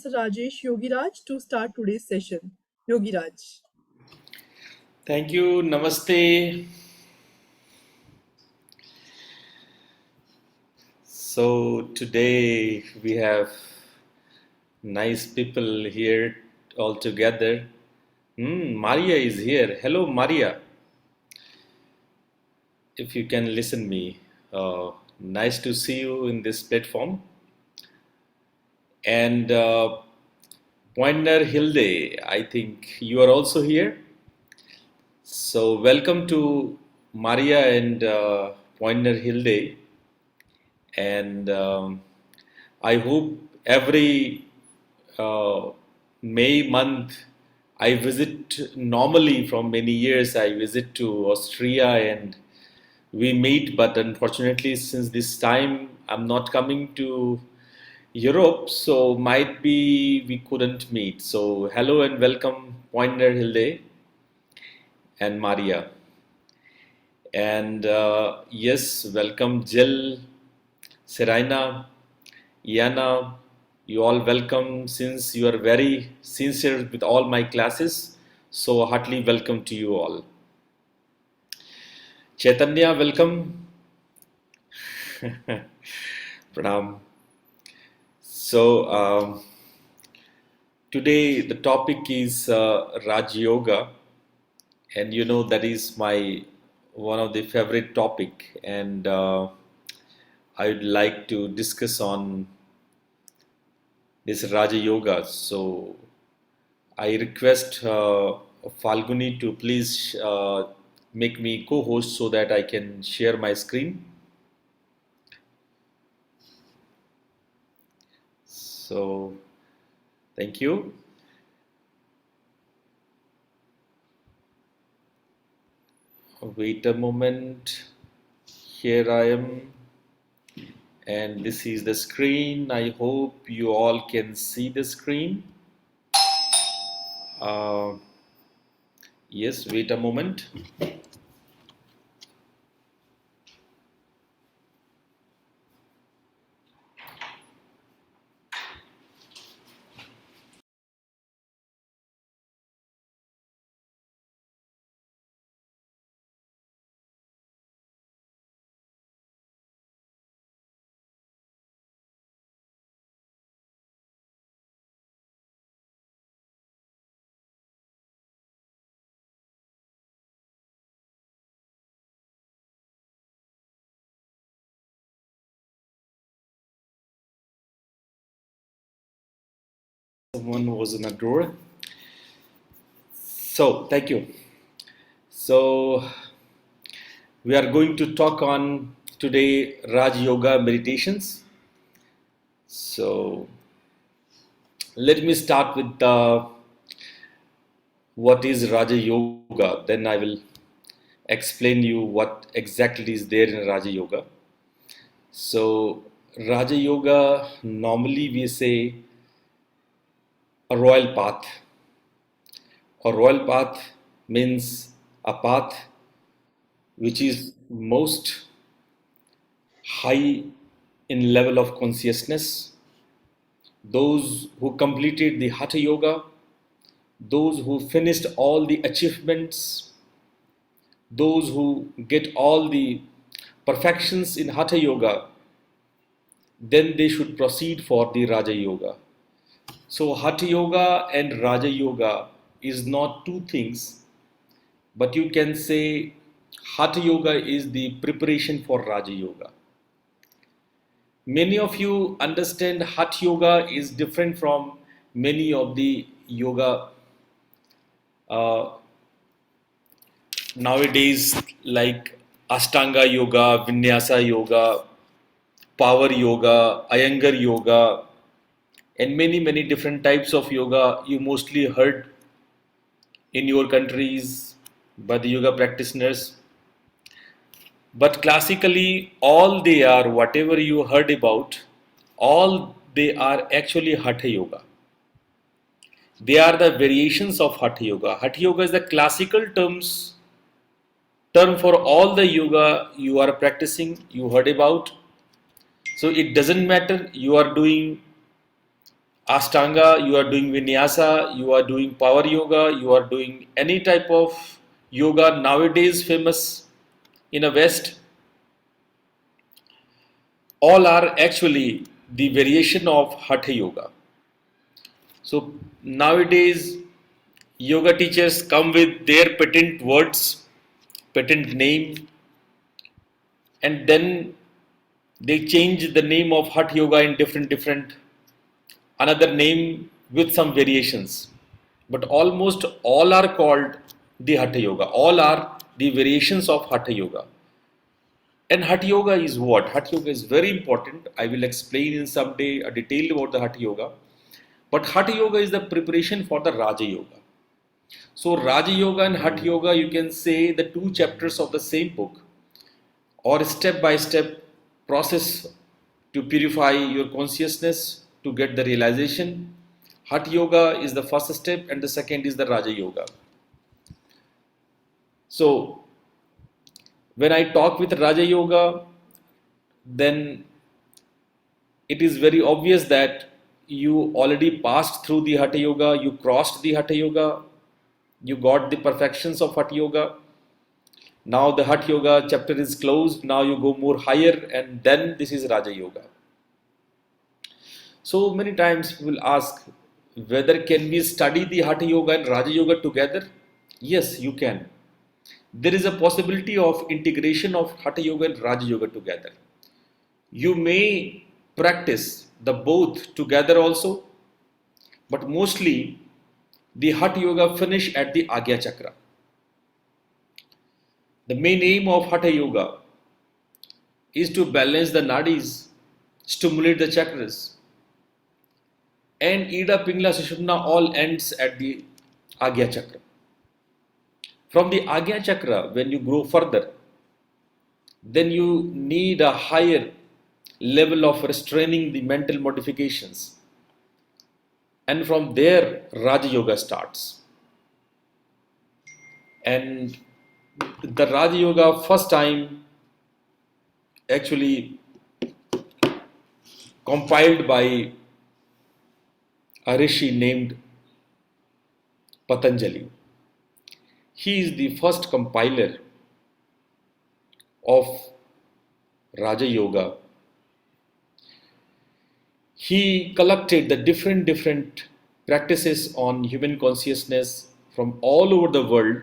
Rajesh Yogiraj to start today's session. Yogiraj. Thank you. Namaste. So today we have nice people here all together. Maria is here. Hello, Maria. If you can listen me, nice to see you in this platform. And Pointer Hilde, I think you are also here. So welcome to Maria and Pointer Hilde. And I hope every uh, May month I visit normally from many years. I visit to Austria and we meet, but unfortunately, since this time I'm not coming to Europe, so might be we couldn't meet. So hello and welcome, Pointer Hilde and Maria. And yes, welcome Jill, Serena, Iana, you all welcome since you are very sincere with all my classes. So heartily welcome to you all. Chaitanya, welcome. Pranam. So today the topic is Raj Yoga, and you know that is my one of the favorite topic, and I would like to discuss on this Raja Yoga. So I request Falguni to please make me co-host so that I can share my screen. So thank you. Wait a moment. Here I am, and this is the screen. I hope you all can see the screen. Uh, yes, wait a moment. Someone was in a drawer. So thank you. So we are going to talk on today Raj Yoga meditations. So let me start with what is Raja Yoga. Then I will explain you what exactly is there in Raja Yoga. So Raja Yoga normally we say a royal path. A royal path means a path which is most high in level of consciousness. Those who completed the Hatha Yoga, those who finished all the achievements, those who get all the perfections in Hatha Yoga, then they should proceed for the Raja Yoga. So Hatha Yoga and Raja Yoga is not two things, but you can say Hatha Yoga is the preparation for Raja Yoga. Many of you understand Hatha Yoga is different from many of the yoga uh, nowadays, like Ashtanga Yoga, Vinyasa Yoga, Power Yoga, Iyengar Yoga, and many different types of yoga you mostly heard in your countries by the yoga practitioners. But classically, all they are, whatever you heard about, all they are actually Hatha Yoga. They are the variations of Hatha Yoga. Hatha Yoga is the classical term for all the yoga you are practicing, you heard about. So it doesn't matter you are doing Ashtanga, you are doing Vinyasa, you are doing power yoga, you are doing any type of yoga nowadays famous in the West, all are actually the variation of Hatha yoga. So nowadays, yoga teachers come with their patent words, patent name, and then they change the name of Hatha yoga in different another name with some variations. But almost all are called the Hatha yoga. All are the variations of Hatha yoga. And Hatha yoga is what? Hatha yoga is very important. I will explain in some day a detail about the Hatha yoga. But Hatha yoga is the preparation for the Raja yoga. So Raja yoga and Hatha yoga, you can say the two chapters of the same book, or step by step process to purify your consciousness to get the realization. Hatha yoga is the first step, and the second is the Raja yoga. So when I talk with Raja yoga, then it is very obvious that you already passed through the Hatha yoga, you crossed the Hatha yoga, you got the perfections of Hatha yoga. Now the Hatha yoga chapter is closed. Now you go more higher, and then this is Raja yoga. So many times people ask whether can we study the Hatha yoga and Raja yoga together? Yes, you can. There is a possibility of integration of Hatha yoga and Raja yoga together. You may practice the both together also, but mostly the Hatha yoga finish at the Agya chakra. The main aim of Hatha yoga is to balance the nadis, stimulate the chakras, and Ida, Pingla, Sushumna all ends at the Agya chakra. From the Agya chakra, when you grow further, then you need a higher level of restraining the mental modifications. And from there, Raja Yoga starts. And the Raja Yoga first time actually compiled by a rishi named Patanjali. He is the first compiler of Raja Yoga. He collected the different practices on human consciousness from all over the world.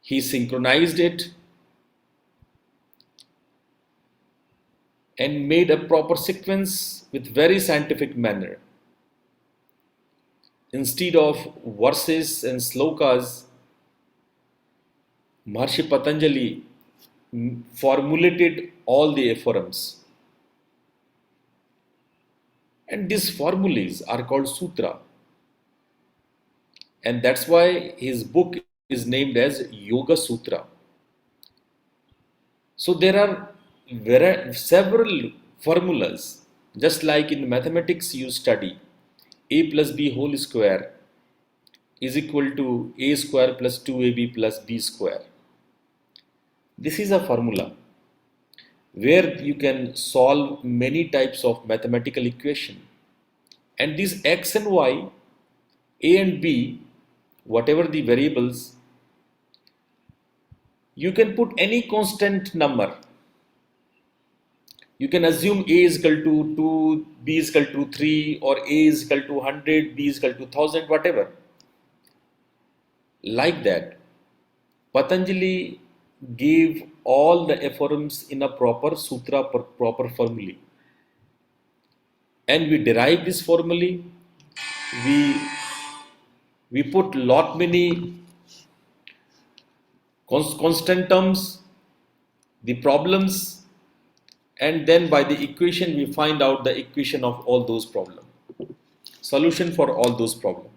He synchronized it and made a proper sequence with very scientific manner. Instead of verses and slokas, Maharshi Patanjali formulated all the aphorisms. And these formulas are called sutra. And that's why his book is named as Yoga Sutra. So there are several formulas, just like in mathematics you study a plus b whole square is equal to a square plus 2ab plus b square. This is a formula where you can solve many types of mathematical equation. And these x and y, a and b, whatever the variables, you can put any constant number. You can assume a is equal to 2, b is equal to 3, or a is equal to 100, b is equal to 1000, whatever. Like that, Patanjali gave all the aphorisms in a proper sutra, proper formulae. And we derive this formulae, we put lot many constant terms, the problems, and then by the equation we find out the equation of all those problems, solution for all those problems.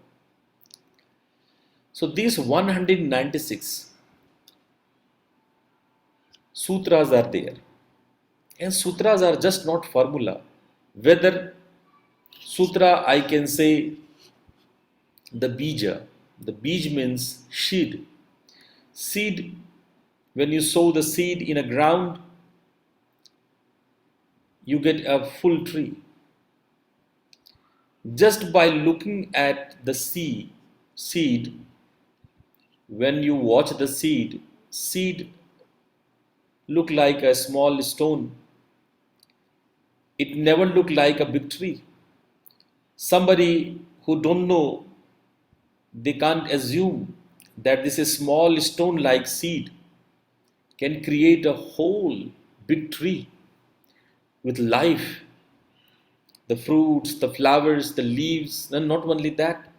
So these 196 sutras are there, and sutras are just not formula. Whether sutra, I can say the bij means seed. When you sow the seed in a ground, you get a full tree. Just by looking at the seed, when you watch the seed look like a small stone. It never look like a big tree. Somebody who don't know, they can't assume that this is small stone like seed can create a whole big tree with life, the fruits, the flowers, the leaves, and not only that,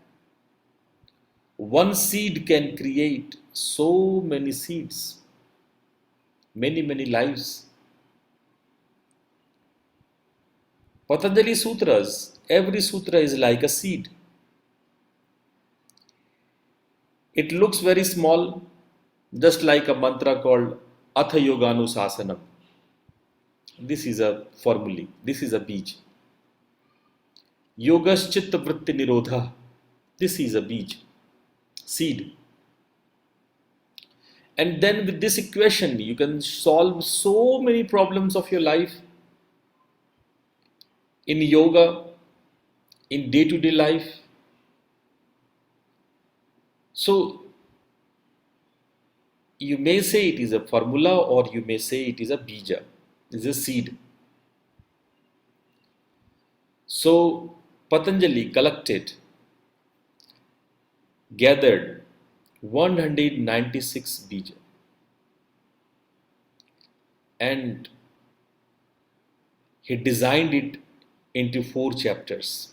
one seed can create so many seeds, many lives. Patanjali Sutras, every sutra is like a seed. It looks very small, just like a mantra called Atha Yoganusasanam. This is a formula, this is a beej. Yogas Chitta Vritti Nirodha. This is a beej, seed. And then with this equation, you can solve so many problems of your life in yoga, in day to day life. So you may say it is a formula or you may say it is a bija, it is a seed. So Patanjali gathered 196 bija and he designed it into 4 chapters.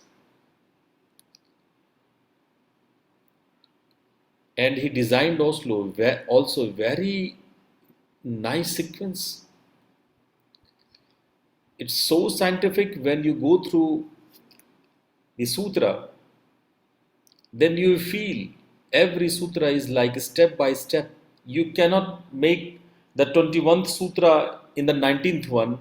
And he designed also very nice sequence. It's so scientific. When you go through the sutra, then you feel every sutra is like step by step. You cannot make the 21st sutra in the 19th one.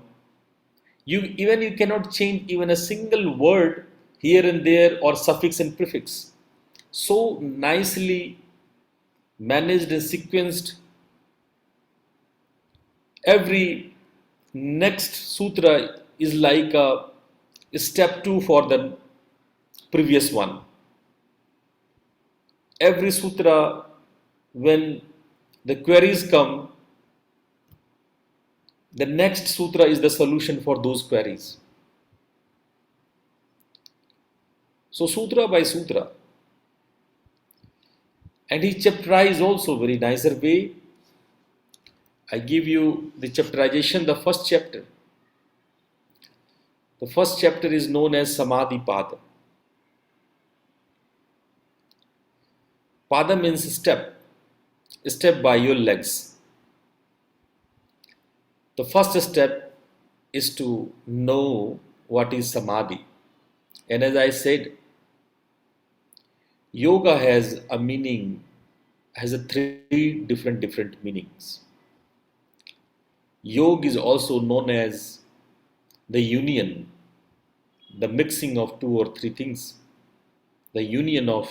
You cannot change even a single word here and there or suffix and prefix. So nicely managed and sequenced. Every next sutra is like a step 2 for the previous one. Every sutra, when the queries come, the next sutra is the solution for those queries. So sutra by sutra. And he chapterized also very nicer way. I give you the chapterization, the first chapter. The first chapter is known as Samadhi Pada. Pada means step by your legs. The first step is to know what is Samadhi. And as I said, yoga has a meaning, has a 3 different meanings. Yoga is also known as the union, the mixing of 2 or 3 things, the union of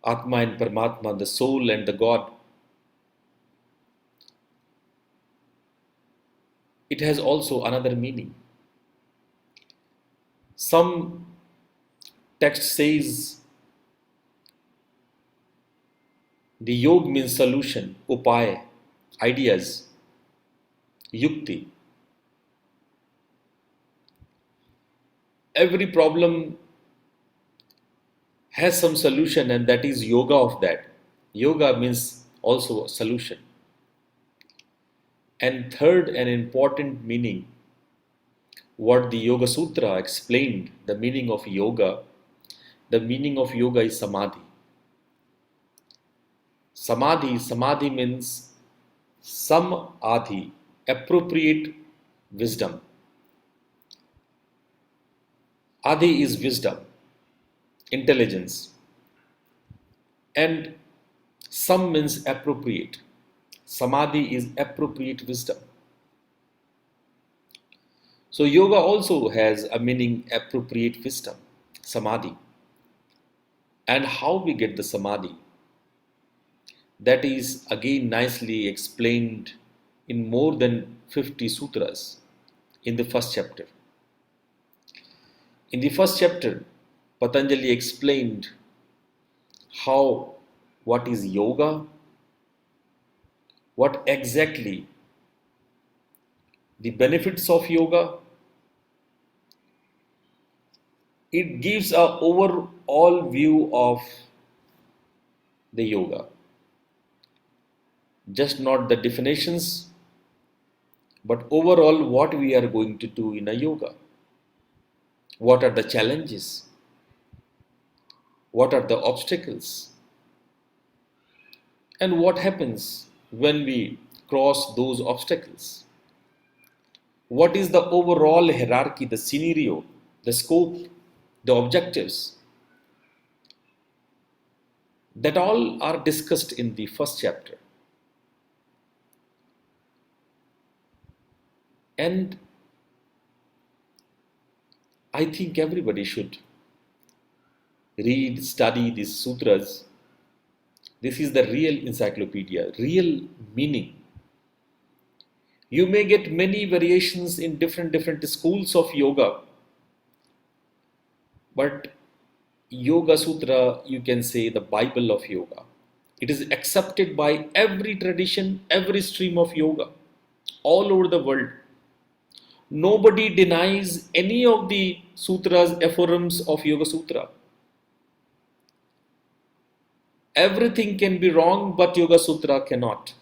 Atma and Paramatma, the soul and the God. It has also another meaning. Some text says the yoga means solution, upaya, ideas, yukti. Every problem has some solution and that is yoga of that. Yoga means also a solution. And third and important meaning, what the Yoga Sutra explained, the meaning of yoga is samadhi. Samadhi means some adhi, appropriate wisdom. Adi is wisdom, intelligence. And some means appropriate. Samadhi is appropriate wisdom. So yoga also has a meaning appropriate wisdom, samadhi. And how we get the samadhi? That is again nicely explained in more than 50 sutras in the first chapter. In the first chapter, Patanjali explained what is yoga, what exactly the benefits of yoga. It gives a overall view of the yoga, just not the definitions, but overall what we are going to do in a yoga. What are the challenges? What are the obstacles? And what happens when we cross those obstacles? What is the overall hierarchy, the scenario, the scope, the objectives? That all are discussed in the first chapter. And I think everybody should read, study these sutras. This is the real encyclopedia, real meaning. You may get many variations in different schools of yoga, but Yoga Sutra, you can say the Bible of yoga. It is accepted by every tradition, every stream of yoga, all over the world. Nobody denies any of the sutras, aphorisms of Yoga Sutra. Everything can be wrong, but Yoga Sutra cannot.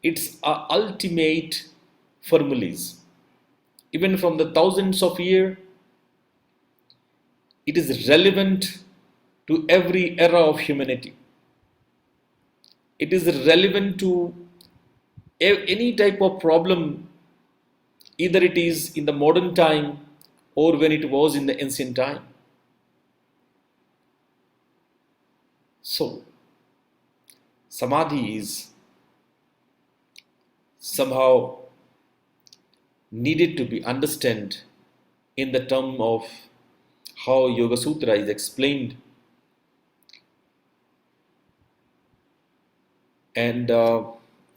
It's a ultimate formulas. Even from the thousands of years, it is relevant to every era of humanity. It is relevant to any type of problem, either it is in the modern time or when it was in the ancient time. So, Samadhi is somehow needed to be understood in the term of how Yoga Sutra is explained. And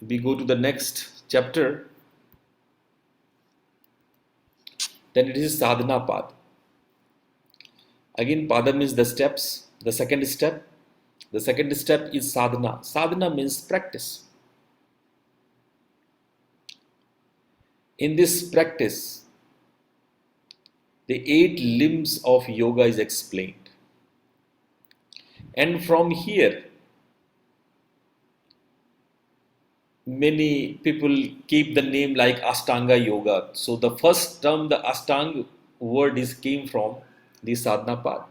we go to the next chapter. Then it is sadhana path. Again, pada means the steps, the second step. The second step is sadhana. Sadhana means practice. In this practice, the 8 limbs of yoga is explained. And from here, many people keep the name like Ashtanga Yoga. So the first term, the Ashtanga word came from the sadhana path.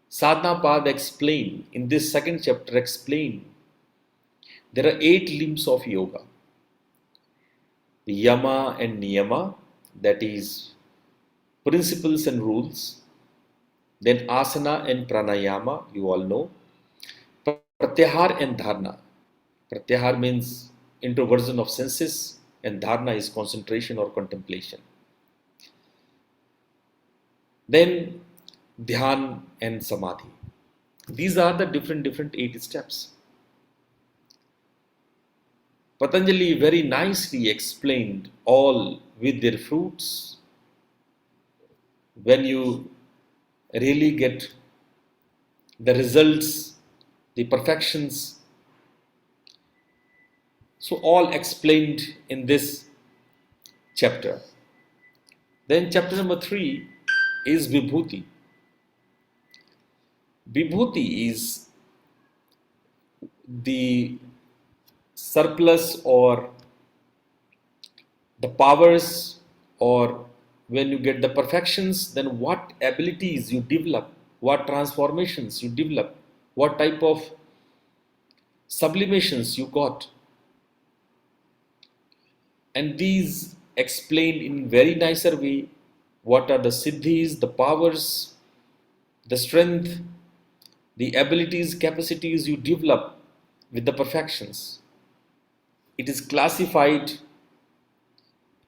Sadhana path explain, in this second chapter explain, there are 8 limbs of yoga. Yama and Niyama, that is principles and rules. Then asana and pranayama, you all know. Pratyahar and dharana. Pratyahar means introversion of senses, and dharana is concentration or contemplation. Then dhyan and samadhi. These are the different 8 steps. Patanjali very nicely explained all with their fruits. When you really get the results, the perfections, so all explained in this chapter. Then chapter number 3 is Vibhuti. Vibhuti is the surplus or the powers, or when you get the perfections, then what abilities you develop, what transformations you develop, what type of sublimations you got. And these explained in very nicer way what are the siddhis, the powers, the strength, the abilities, capacities you develop with the perfections. It is classified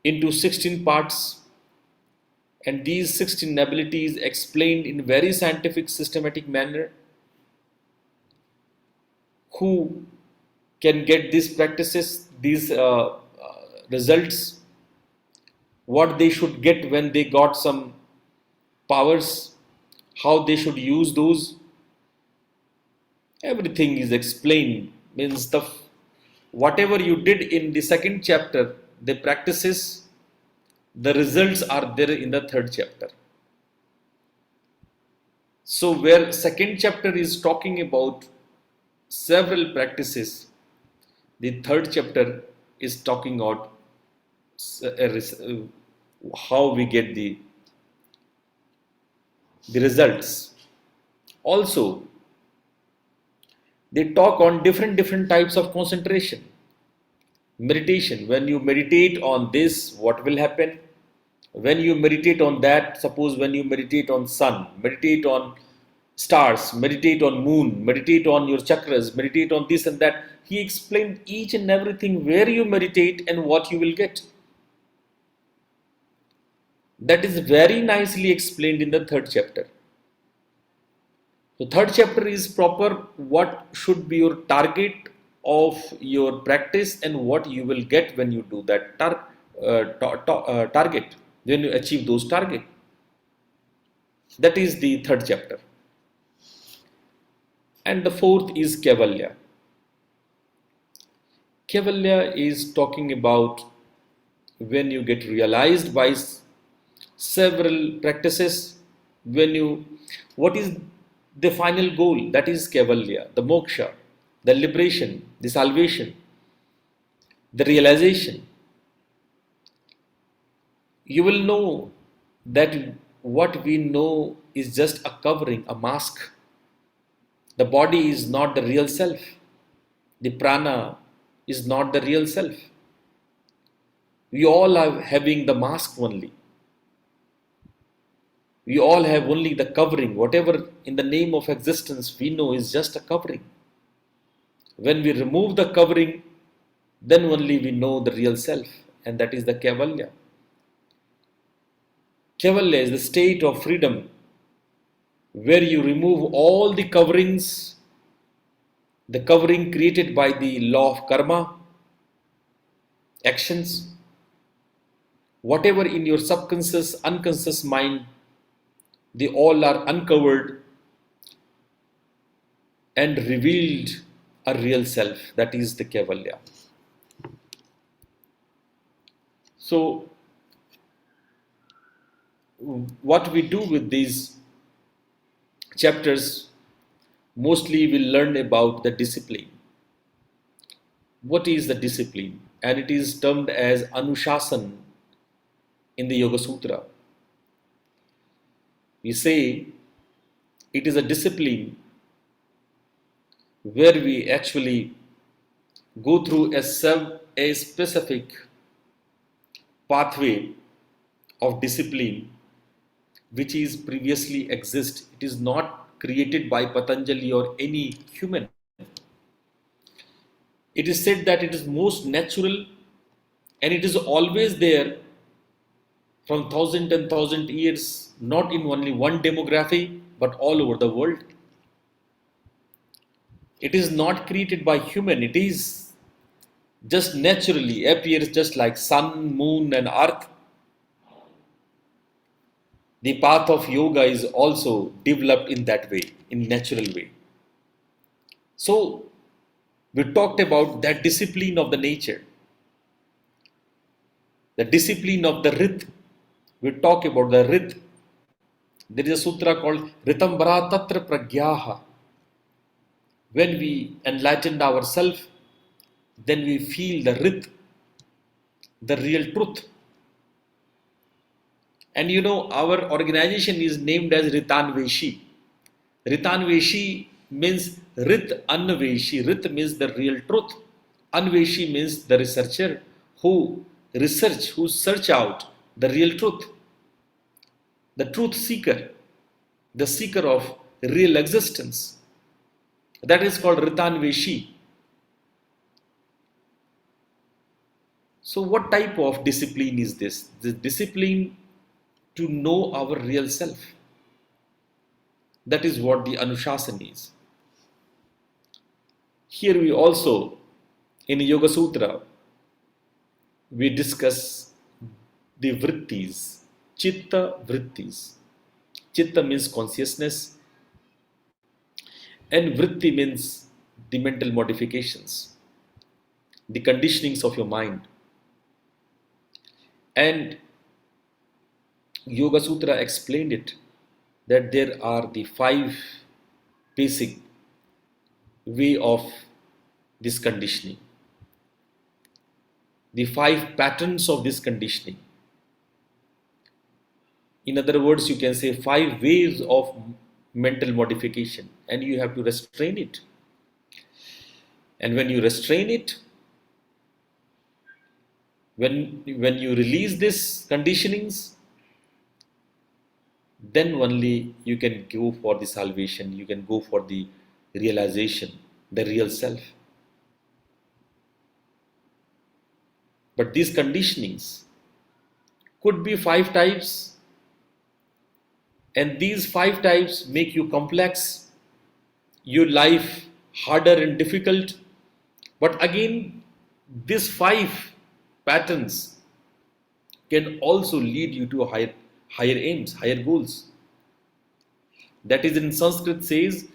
into 16 parts, and these 16 abilities explained in very scientific, systematic manner. Who can get these practices, these results, what they should get when they got some powers, how they should use those. Everything is explained. Means the whatever you did in the second chapter, the practices, the results are there in the third chapter. So where second chapter is talking about several practices, the third chapter is talking about how we get the results. Also, they talk on different types of concentration. Meditation, when you meditate on this, what will happen? When you meditate on that, suppose when you meditate on sun, meditate on stars, meditate on moon, meditate on your chakras, meditate on this and that. He explained each and everything where you meditate and what you will get. That is very nicely explained in the third chapter. The third chapter is proper what should be your target of your practice and what you will get when you do that target, when you achieve those target. That is the third chapter. And the fourth is Kaivalya. Kaivalya is talking about when you get realized by several practices, what is the final goal? That is Kaivalya, the moksha, the liberation, the salvation, the realization. You will know that what we know is just a covering, a mask. The body is not the real self. The prana is not the real self. We all are having the mask only. We all have only the covering. Whatever in the name of existence we know is just a covering. When we remove the covering, then only we know the real self, and that is the Kaivalya. Kaivalya is the state of freedom where you remove all the coverings, the covering created by the law of karma, actions, whatever in your subconscious, unconscious mind, they all are uncovered and revealed a real self. That is the Kaivalya. So, what we do with these chapters, mostly we learn about the discipline. What is the discipline? And it is termed as Anushasan in the Yoga Sutra. We say it is a discipline where we actually go through a specific pathway of discipline which is previously exist. It is not created by Patanjali or any human. It is said that it is most natural and it is always there from thousand and thousand years, not in only one demography, but all over the world. It is not created by human. It is just naturally appears just like sun, moon and earth. The path of yoga is also developed in that way, in natural way. So, we talked about that discipline of the nature, the discipline of the Rit. We talk about the Rit. There is a sutra called Ritambara Tatra Pragyaha. When we enlightened ourselves, then we feel the Rit, the real truth. And you know, our organization is named as Ritanveshi. Ritanveshi means Rit Anveshi. Rit means the real truth. Anveshi means the researcher who search out the real truth. The truth seeker, the seeker of real existence. That is called Ritanveshi. So what type of discipline is this? The discipline to know our real self. That is what the Anushasan is. Here we also, in Yoga Sutra, we discuss the vrittis, chitta vrittis. Chitta means consciousness, and vritti means the mental modifications, the conditionings of your mind. And Yoga Sutra explained it that there are the five basic way of this conditioning, the five patterns of this conditioning. In other words, you can say five ways of mental modification, and you have to restrain it. And when you restrain it, when you release this conditionings, then only you can go for the salvation, you can go for the realization, the real self. But these conditionings could be five types, and these five types make you complex, your life harder and difficult. But again, these five patterns can also lead you to higher aims, higher goals. That is, in Sanskrit says,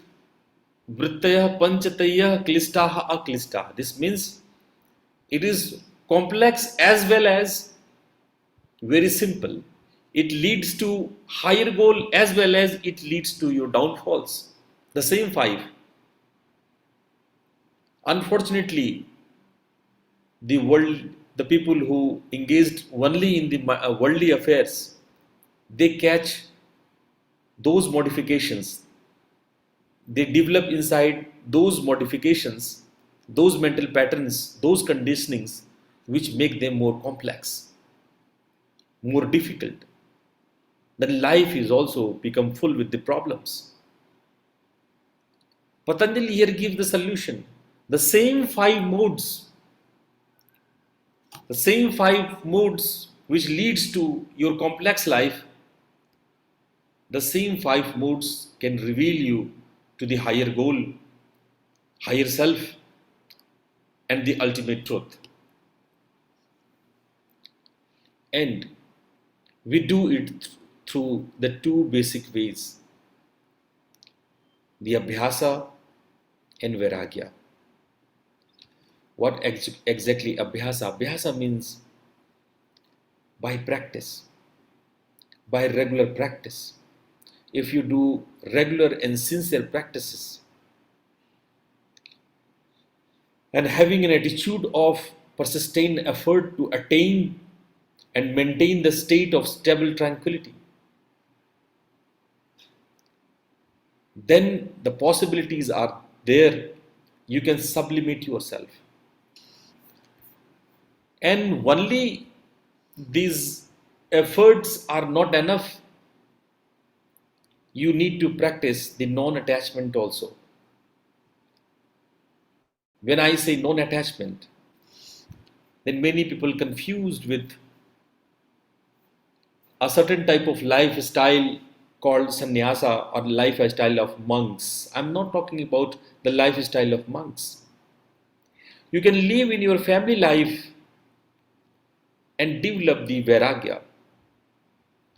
Vrittaya panchataya klistaha aklistaha. This means it is complex as well as very simple. It leads to higher goal as well as it leads to your downfalls. The same five. Unfortunately, the people who engaged only in the worldly affairs, they catch those modifications. They develop inside those modifications, those mental patterns, those conditionings, which make them more complex, more difficult. Then life is also become full with the problems. Patanjali here gives the solution. The same five modes, which leads to your complex life, the same five modes can reveal you to the higher goal, higher self, and the ultimate truth. And we do it through the two basic ways, the abhyasa and vairagya. What exactly abhyasa? Abhyasa means by practice, by regular practice. If you do regular and sincere practices and having an attitude of persistent effort to attain and maintain the state of stable tranquility, then the possibilities are there. You can sublimate yourself. And only these efforts are not enough. You need to practice the non-attachment also. When I say non-attachment, then many people confused with a certain type of lifestyle called sannyasa or lifestyle of monks. I'm not talking about the lifestyle of monks. You can live in your family life and develop the vairagya.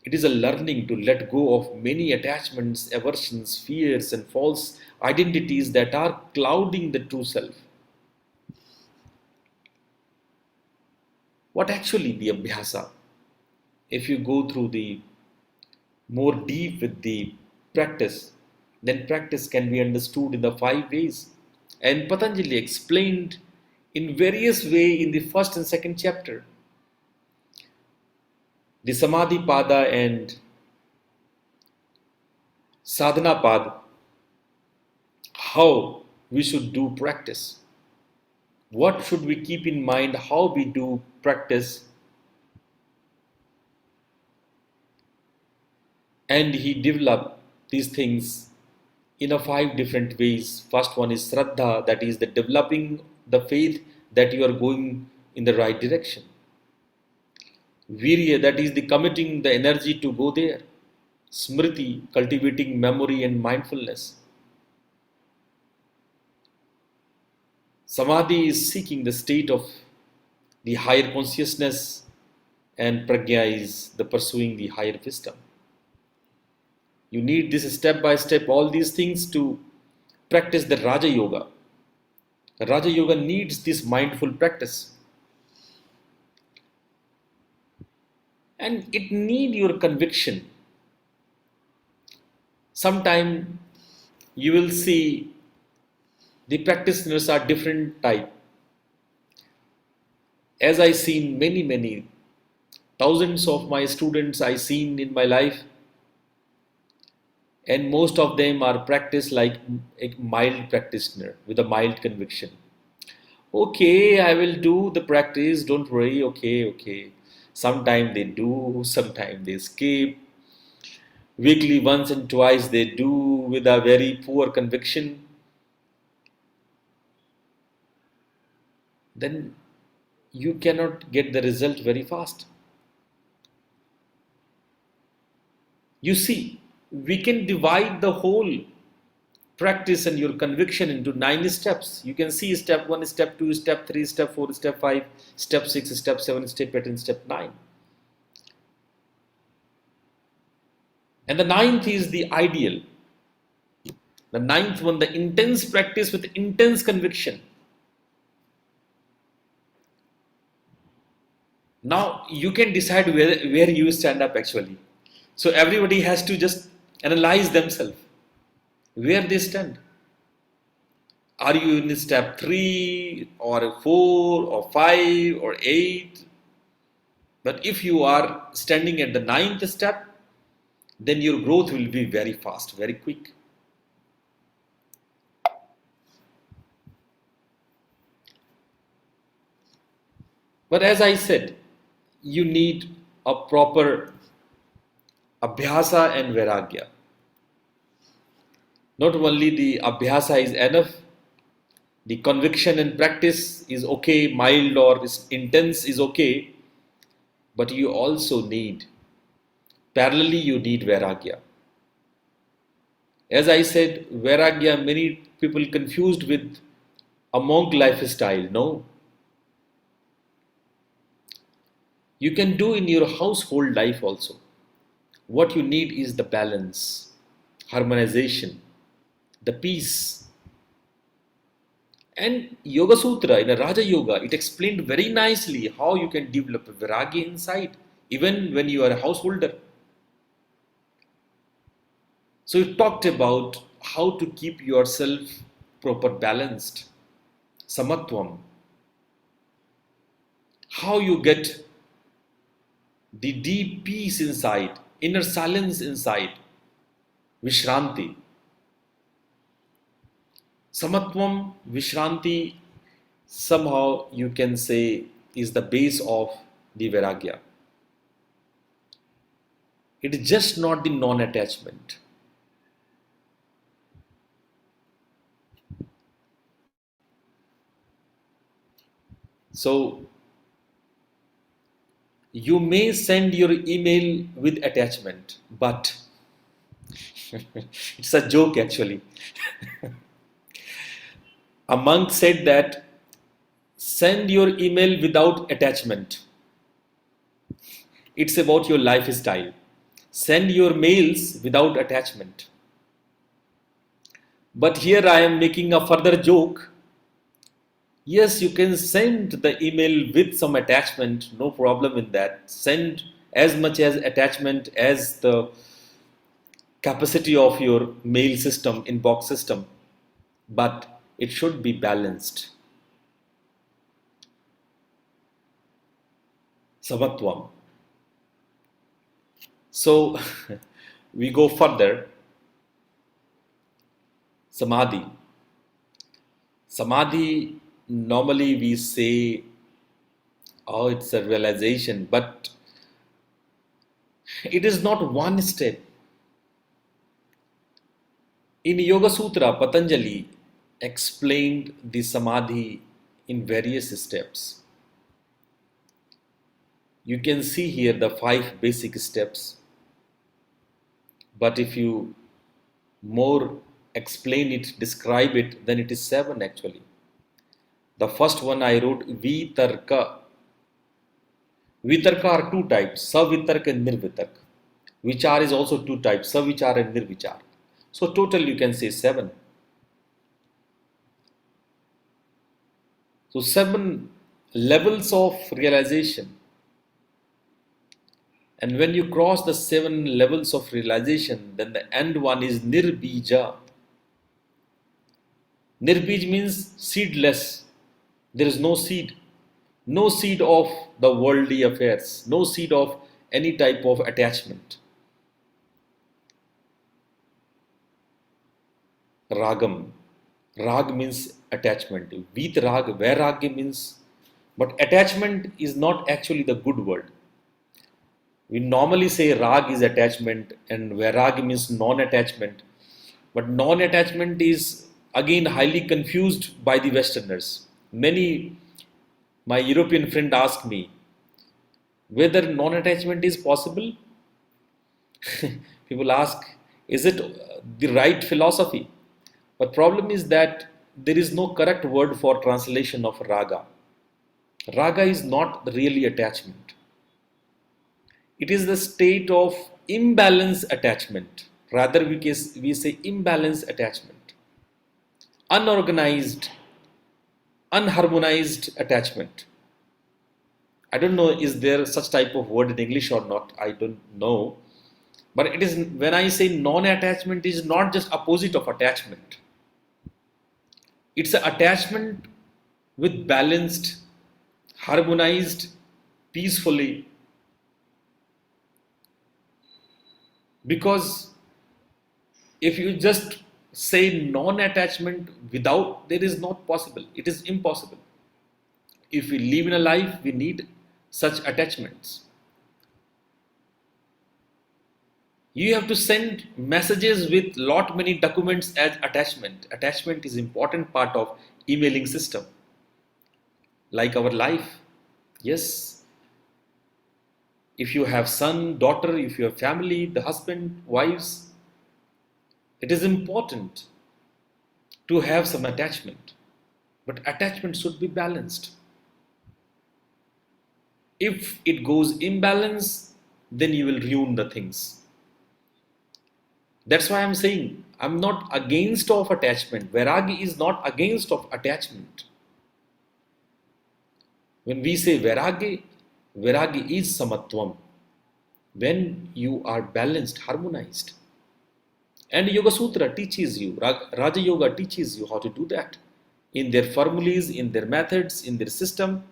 It is a learning to let go of many attachments, aversions, fears, and false identities that are clouding the true self. What actually the abhyasa? If you go through the more deep with the practice, then practice can be understood in the five ways. And Patanjali explained in various ways in the first and second chapter. The Samadhi Pada and Sadhana Pada, how we should do practice. What should we keep in mind how we do practice? And he developed these things in a five different ways. First one is Shraddha, that is the developing the faith that you are going in the right direction. Virya, that is the committing the energy to go there. Smriti, cultivating memory and mindfulness. Samadhi is seeking the state of the higher consciousness, and prajna is the pursuing the higher wisdom. You need this step by step, all these things to practice the Raja Yoga. Raja Yoga needs this mindful practice. And it need your conviction. Sometime you will see the practitioners are different type. As I seen many thousands of my students I seen in my life, and most of them are practiced like a mild practitioner with a mild conviction. Okay, I will do the practice, don't worry, okay. Sometime they do, sometime they skip. Weekly once and twice they do with a very poor conviction. Then you cannot get the result very fast. You see, we can divide the whole practice and your conviction into 9 steps. You can see step 1, step 2, step 3, step 4, step 5, step 6, step 7, step 8, and step 9. And the ninth is the ideal. The ninth one, the intense practice with intense conviction. Now you can decide where you stand up actually. So everybody has to just analyze themselves, where they stand. Are you in step 3 or 4 or 5 or 8? But if you are standing at the ninth step, then your growth will be very fast, very quick. But as I said, you need a proper abhyasa and vairagya. Not only the abhyasa is enough, the conviction and practice is okay, mild or intense is okay, but you also need, parallelly you need vairagya. As I said, vairagya, many people confused with a monk lifestyle. No. You can do in your household life also. What you need is the balance, harmonization, the peace. And Yoga Sutra in a Raja Yoga, it explained very nicely how you can develop a viragi inside, even when you are a householder. So it talked about how to keep yourself proper balanced, samatvam, how you get the deep peace inside, inner silence inside, Vishranti. Samatvam, Vishranti, somehow you can say is the base of the Vairagya. It is just not the non-attachment. So you may send your email with attachment, but it's a joke actually. A monk said that send your email without attachment. It's about your lifestyle. Send your mails without attachment. But here I am making a further joke. Yes, you can send the email with some attachment, no problem in that. Send as much as attachment as the capacity of your mail system, inbox system, but it should be balanced. Samatvam. So we go further. Samadhi. Samadhi, normally we say, oh, it's a realization, but it is not one step. In Yoga Sutra, Patanjali explained the Samadhi in various steps. You can see here the 5 basic steps, but if you more explain it, describe it, then it is 7 actually. The first one I wrote Vitarka. Vitarka are 2 types, Savitarka and Nirvitarka. Vichar is also two types, savichar and nirvichar. So total you can say 7. So 7 levels of realization. And when you cross the 7 levels of realization, then the end one is nirbija. Nirbij means seedless. There is no seed. No seed of the worldly affairs. No seed of any type of attachment. Ragam. Rag means attachment. Vit rag, vairagya means, but attachment is not actually the good word. We normally say rag is attachment and vairagya means non-attachment. But non-attachment is again highly confused by the Westerners. My European friend asked me whether non-attachment is possible. People ask, is it the right philosophy? But problem is that there is no correct word for translation of raga. Raga is not really attachment. It is the state of imbalance attachment. Rather, we say imbalance attachment. Unorganized, unharmonized attachment. I don't know, is there such type of word in English or not? I don't know. But it is, when I say non-attachment, is not just opposite of attachment. It's an attachment with balanced, harmonized, peacefully. Because if you just say non-attachment without, there is not possible. It is impossible. If we live in a life, we need such attachments. You have to send messages with lot many documents as attachment. Attachment is important part of emailing system. Like our life. Yes. If you have son, daughter, if you have family, the husband, wives, it is important to have some attachment. But attachment should be balanced. If it goes imbalance, then you will ruin the things. That's why I'm saying I'm not against of attachment. Vairagi is not against of attachment. When we say vairagi, vairagi is samatvam. When you are balanced, harmonized. And Yoga Sutra teaches you, Raja Yoga teaches you how to do that. In their formulas, in their methods, in their system,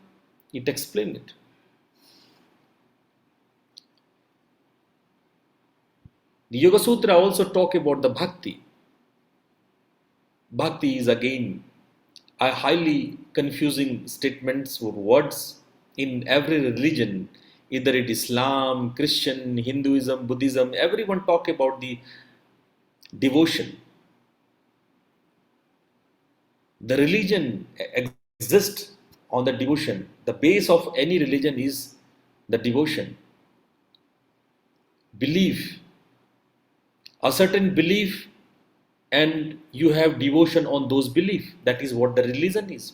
it explains it. The Yoga Sutra also talk about the bhakti. Bhakti is again a highly confusing statements or words in every religion, either it is Islam, Christian, Hinduism, Buddhism, everyone talk about the devotion. The religion exists on the devotion. The base of any religion is the devotion. Belief. A certain belief and you have devotion on those beliefs. That is what the religion is.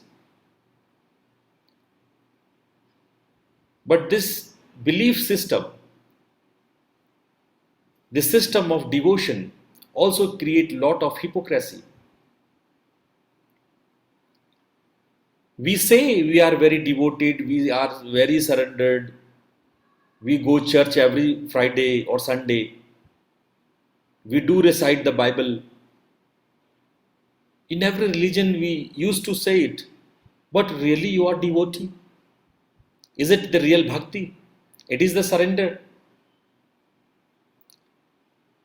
But this belief system, the system of devotion also create lot of hypocrisy. We say we are very devoted, we are very surrendered, we go church every Friday or Sunday, we do recite the Bible. In every religion we used to say it, but really you are devotee? Is it the real bhakti? It is the surrender.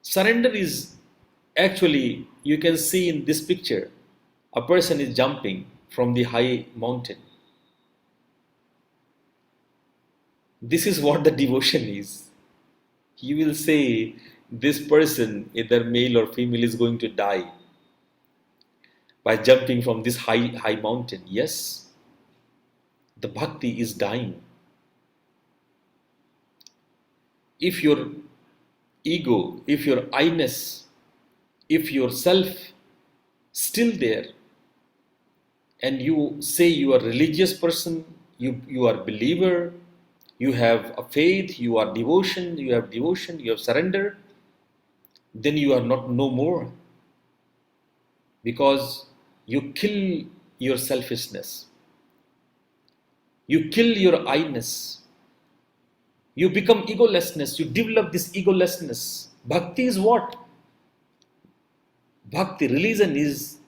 Surrender is actually, you can see in this picture, a person is jumping from the high mountain. This is what the devotion is. You will say this person, either male or female, is going to die by jumping from this high mountain. Yes, the bhakti is dying. If your ego, if your I-ness, if your self still there, and you say you are a religious person, you are a believer, you have a faith, you are devotion, you have surrender, then you are not no more, because you kill your selfishness, you kill your I-ness, you become egolessness, you develop this egolessness. Bhakti is what? Bhakti, religion is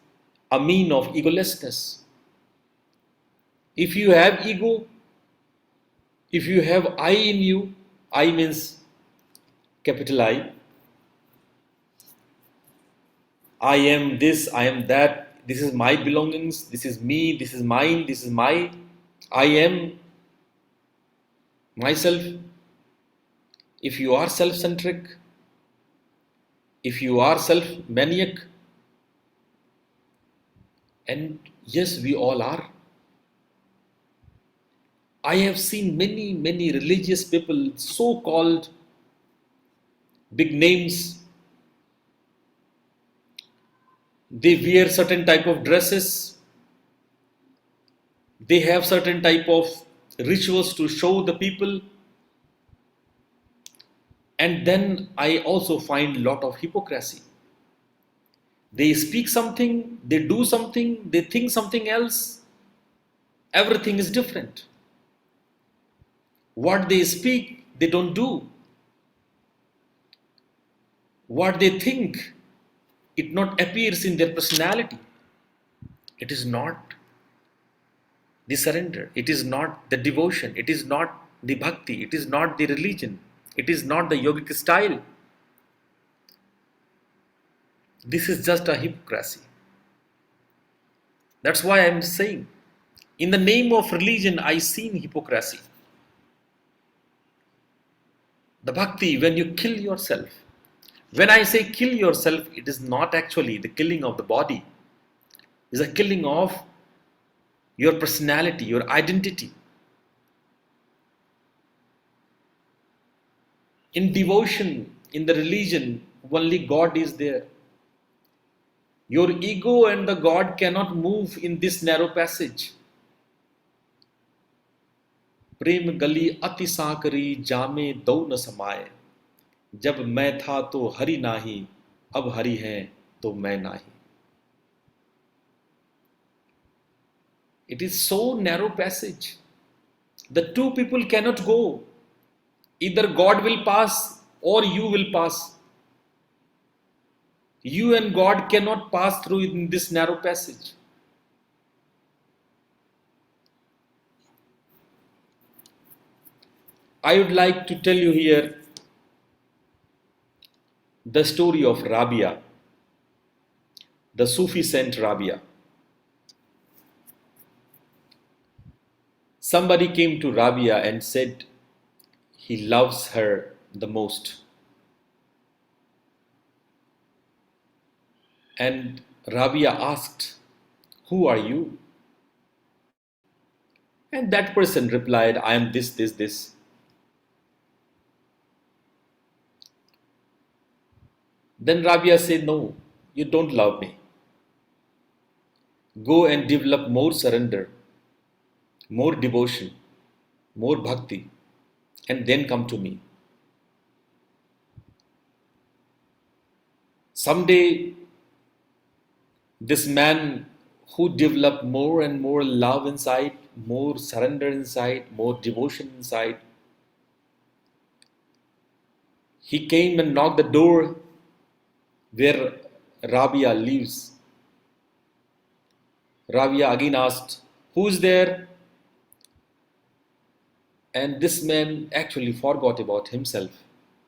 a mean of egolessness. If you have ego, if you have I in you, I means capital I am this, I am that, this is my belongings, this is me, this is mine, this is my, I am myself. If you are self centric, if you are self maniac, and yes, we all are. I have seen many religious people, so called big names, they wear certain type of dresses, they have certain type of rituals to show the people, and then I also find a lot of hypocrisy. They speak something, they do something, they think something else, everything is different. What they speak, they don't do. What they think, it not appears in their personality. It is not the surrender, it is not the devotion, it is not the bhakti, it is not the religion, it is not the yogic style. This is just a hypocrisy. That's why I'm saying, in the name of religion, I seen hypocrisy. The bhakti, when you kill yourself. When I say kill yourself, it is not actually the killing of the body. It's a killing of your personality, your identity. In devotion, in the religion, only God is there. Your ego and the God cannot move in this narrow passage. प्रेम गली अति सांकरी जामे दो न समाए, जब मैं था तो हरि नाही, अब हरि है तो मैं नाही. It is so narrow passage. The two people cannot go. Either God will pass or you will pass. You and God cannot pass through in this narrow passage. I would like to tell you here the story of Rabia, the Sufi saint Rabia. Somebody came to Rabia and said he loves her the most. And Rabia asked, "Who are you?" And that person replied, "I am this, this, this." Then Rabia said, "No, you don't love me. Go and develop more surrender, more devotion, more bhakti, and then come to me. Someday, this man who developed more and more love inside, more surrender inside, more devotion inside, he came and knocked the door where Rabia lives. Rabia again asked, "Who's there?" And this man actually forgot about himself.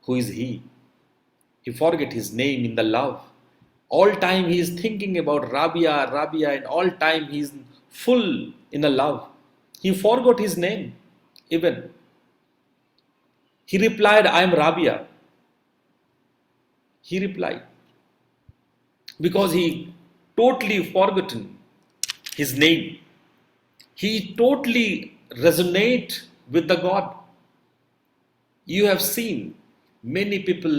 Who is he? He forget his name in the love. All time he is thinking about Rabia, Rabia, and all time he is full in the love. He forgot his name even. He replied, "I am Rabia." He replied because he totally forgotten his name. He totally resonate with the God. You have seen many people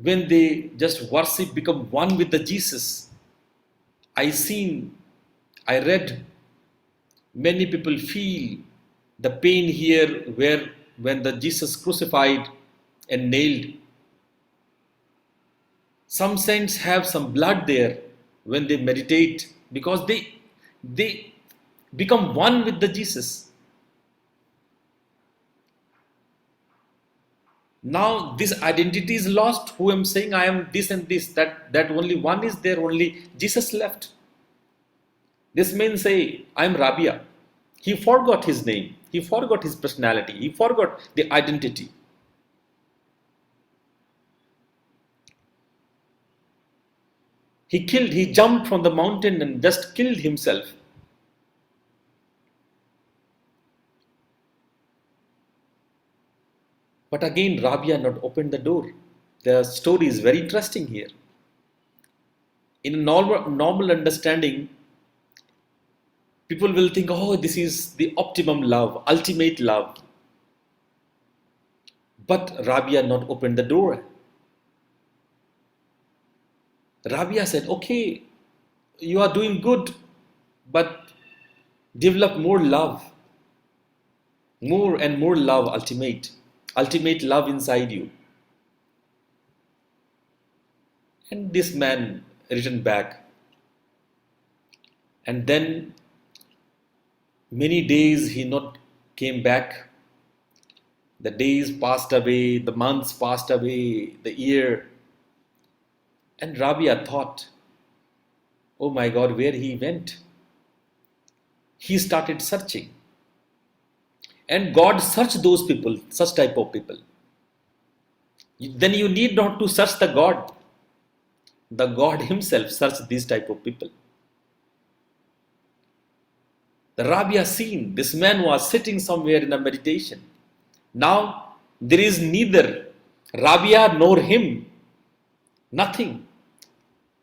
when they just worship, become one with the Jesus. I read many people feel the pain here where when the Jesus crucified and nailed, some saints have some blood there when they meditate because they become one with the Jesus. Now this identity is lost. Who am saying I am this and this, that only one is there, only Jesus left. This man say I am Rabia. He forgot his name, he forgot his personality, he forgot the identity. He jumped from the mountain and just killed himself. But again, Rabia not opened the door. The story is very interesting here. In a normal understanding, people will think, oh, this is the optimum love, ultimate love. But Rabia not opened the door. Rabia said, okay, you are doing good, but develop more love, more and more love, ultimate love inside you. And this man returned back. And then many days he not came back. The days passed away, the months passed away, the year. And Rabia thought, oh my God, where he went? He started searching. And God searched those people, such type of people. Then you need not to search the God. The God himself searched these type of people. The Rabia seen, this man was sitting somewhere in a meditation. Now there is neither Rabia nor him. Nothing.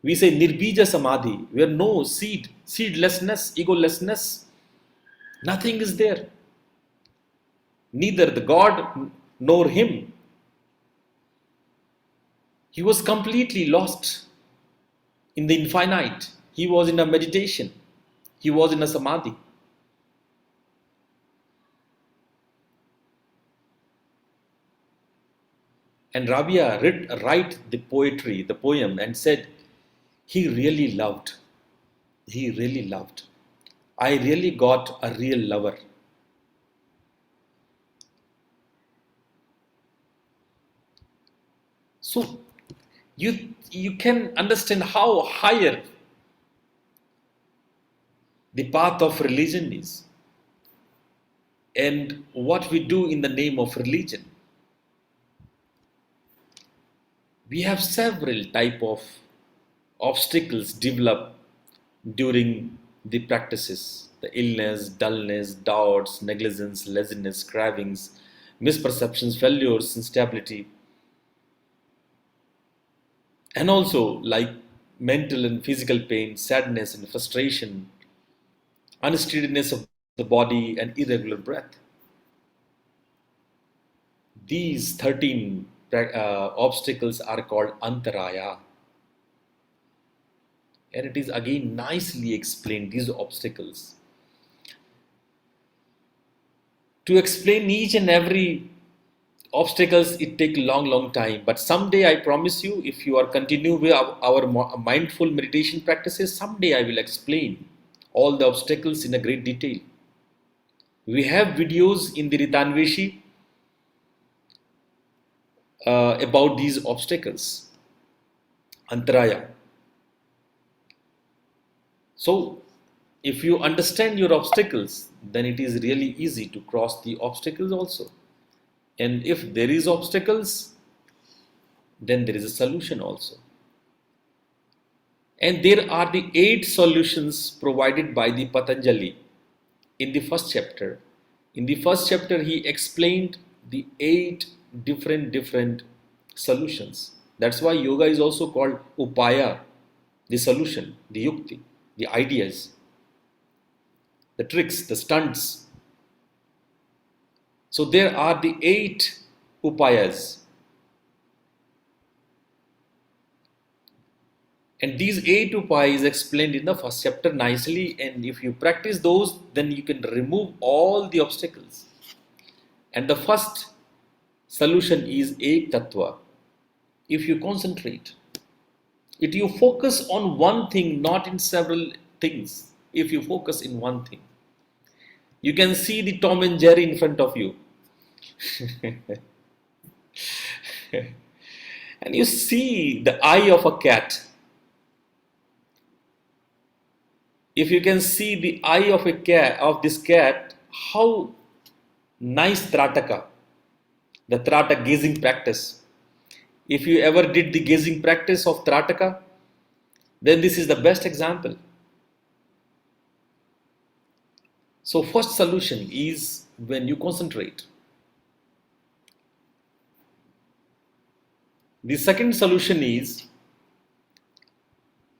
We say Nirbija Samadhi, where no seedlessness, egolessness, nothing is there. Neither the God nor him. He was completely lost in the infinite. He was in a meditation. He was in a Samadhi. And Rabia write the poetry, the poem, and said, he really loved. He really loved. I really got a real lover. So you can understand how higher the path of religion is and what we do in the name of religion. We have several type of obstacles develop during the practices. The illness, dullness, doubts, negligence, laziness, cravings, misperceptions, failures, instability. And also like mental and physical pain, sadness and frustration, unsteadiness of the body and irregular breath. These 13 obstacles are called antaraya. And it is again nicely explained, these obstacles. To explain each and every obstacles, it take long time. But someday I promise you, if you are continue with our mindful meditation practices, someday I will explain all the obstacles in a great detail. We have videos in the Ritanveshi about these obstacles, antaraya. So if you understand your obstacles, then it is really easy to cross the obstacles also. And if there is obstacles, then there is a solution also. And there are the 8 solutions provided by the Patanjali in the first chapter. In the first chapter, he explained the 8 different solutions. That's why yoga is also called upaya, the solution, the yukti, the ideas, the tricks, the stunts. So there are the 8 upayas. And these 8 upayas explained in the first chapter nicely, and if you practice those, then you can remove all the obstacles. And the first solution is Ek Tattva. If you concentrate, if you focus on one thing, not in several things, if you focus in one thing, you can see the Tom and Jerry in front of you. And you see the eye of a cat. If you can see the eye of a cat, of this cat, how nice Trataka, the Trata gazing practice. If you ever did the gazing practice of Trataka, then this is the best example. So first solution is when you concentrate. The second solution is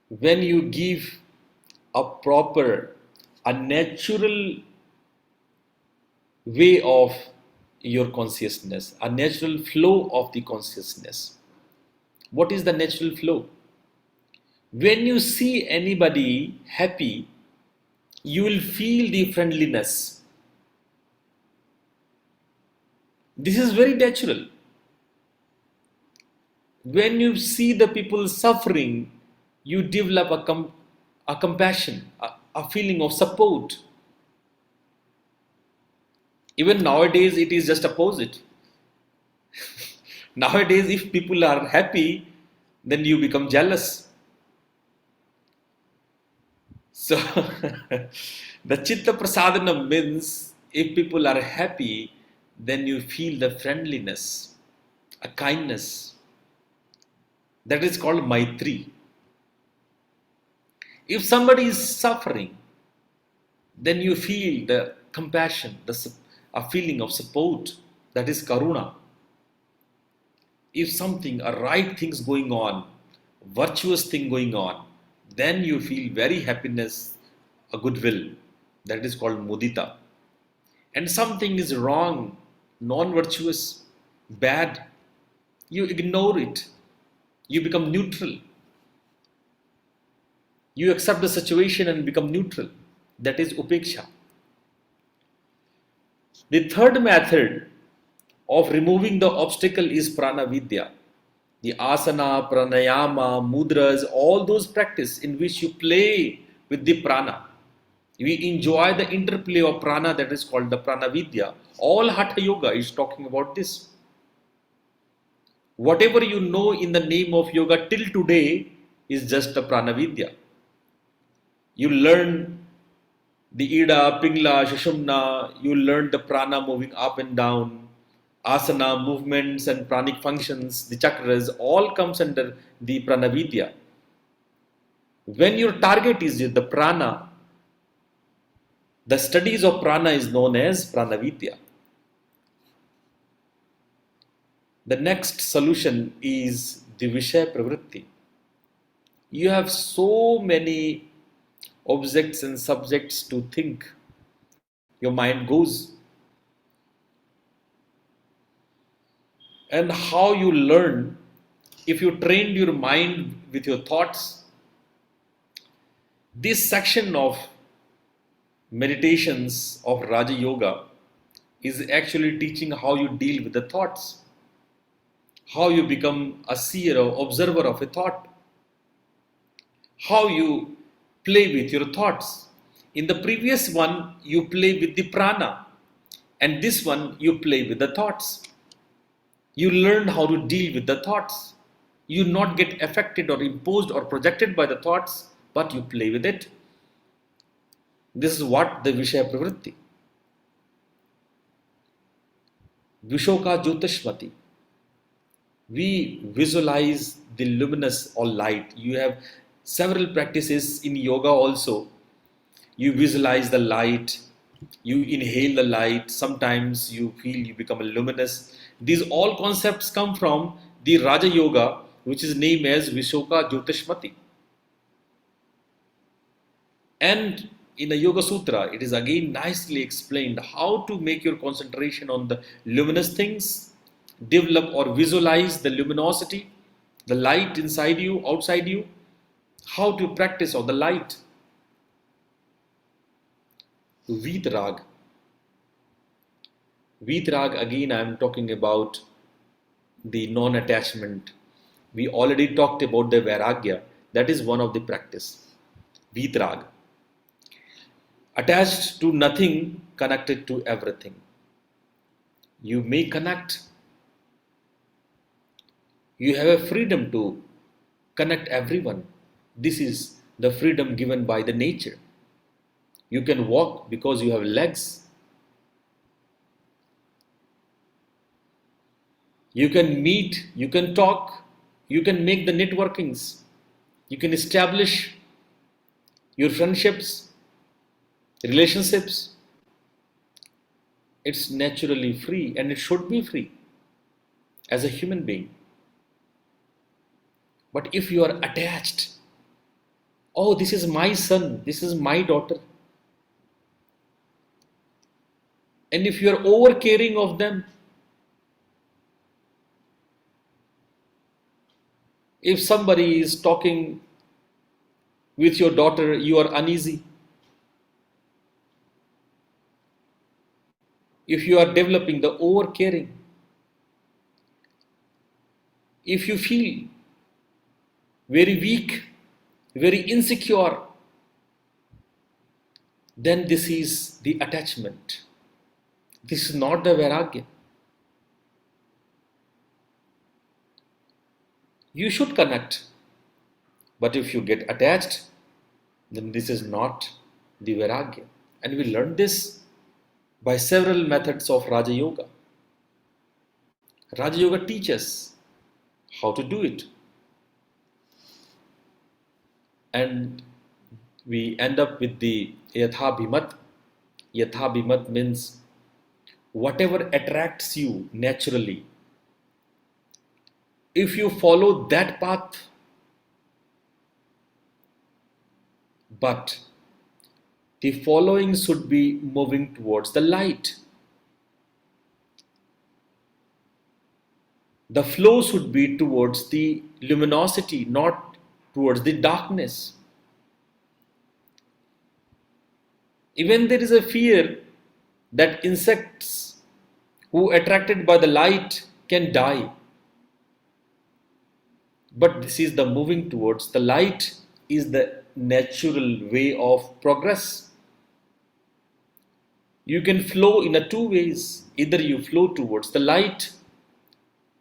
when you give a proper, a natural way of your consciousness, a natural flow of the consciousness. What is the natural flow? When you see anybody happy, you will feel the friendliness. This is very natural. When you see the people suffering, you develop a compassion, a feeling of support. Even nowadays, it is just opposite. Nowadays, if people are happy, then you become jealous. So, the Chitta Prasadana means if people are happy, then you feel the friendliness, a kindness. That is called Maitri. If somebody is suffering, then you feel the compassion, a feeling of support. That is Karuna. If something, a right thing's going on, virtuous thing going on, then you feel very happiness, a goodwill. That is called Mudita. And something is wrong, non-virtuous, bad, you ignore it. You become neutral. You accept the situation and become neutral. That is Upeksha. The third method of removing the obstacle is Prana Vidya. The asana, pranayama, mudras, all those practice in which you play with the prana. We enjoy the interplay of prana, that is called the Prana Vidya. All Hatha Yoga is talking about this. Whatever you know in the name of yoga till today is just a Prana Vidya. You learn the Ida, Pingla, Shashumna, you learn the prana moving up and down, asana, movements and pranic functions, the chakras, all comes under the Prana Vidya. When your target is the prana, the studies of prana is known as Prana Vidya. The next solution is the Vishaya Pravritti. You have so many objects and subjects to think. Your mind goes. And how you learn, if you trained your mind with your thoughts, this section of meditations of Raja Yoga is actually teaching how you deal with the thoughts, how you become a seer or observer of a thought, how you play with your thoughts. In the previous one, you play with the prana, and this one, you play with the thoughts. You learn how to deal with the thoughts. You not get affected or imposed or projected by the thoughts, but you play with it. This is what the Vishaya Pravritti. Vishoka Jyotishmati. We visualize the luminous or light. You have several practices in yoga also. You visualize the light, you inhale the light, sometimes you feel you become luminous. These all concepts come from the Raja Yoga, which is named as Vishoka Jyotishmati. And in the Yoga Sutra, it is again nicely explained how to make your concentration on the luminous things, develop or visualize the luminosity, the light inside you, outside you, how to practice on the light. Vitrag. Vitrag, again, I am talking about the non-attachment. We already talked about the Vairagya. That is one of the practice. Vitrag. Attached to nothing, connected to everything. You may connect. You have a freedom to connect everyone. This is the freedom given by the nature. You can walk because you have legs. You can meet, you can talk, you can make the networkings, you can establish your friendships, relationships. It's naturally free and it should be free as a human being. But if you are attached, oh, this is my son, this is my daughter, and if you are over caring of them, if somebody is talking with your daughter, you are uneasy. If you are developing the over caring, if you feel very weak, very insecure, then this is the attachment. This is not the Vairagya. You should connect, but if you get attached, then this is not the Vairagya. And we learn this by several methods of Raja Yoga. Raja Yoga teaches how to do it. And we end up with the Yathabhimat. Yathabhimat means whatever attracts you naturally. If you follow that path, but the following should be moving towards the light. The flow should be towards the luminosity, not towards the darkness. Even there is a fear that insects who attracted by the light can die. But this is the moving towards the light is the natural way of progress. You can flow in a two ways. Either you flow towards the light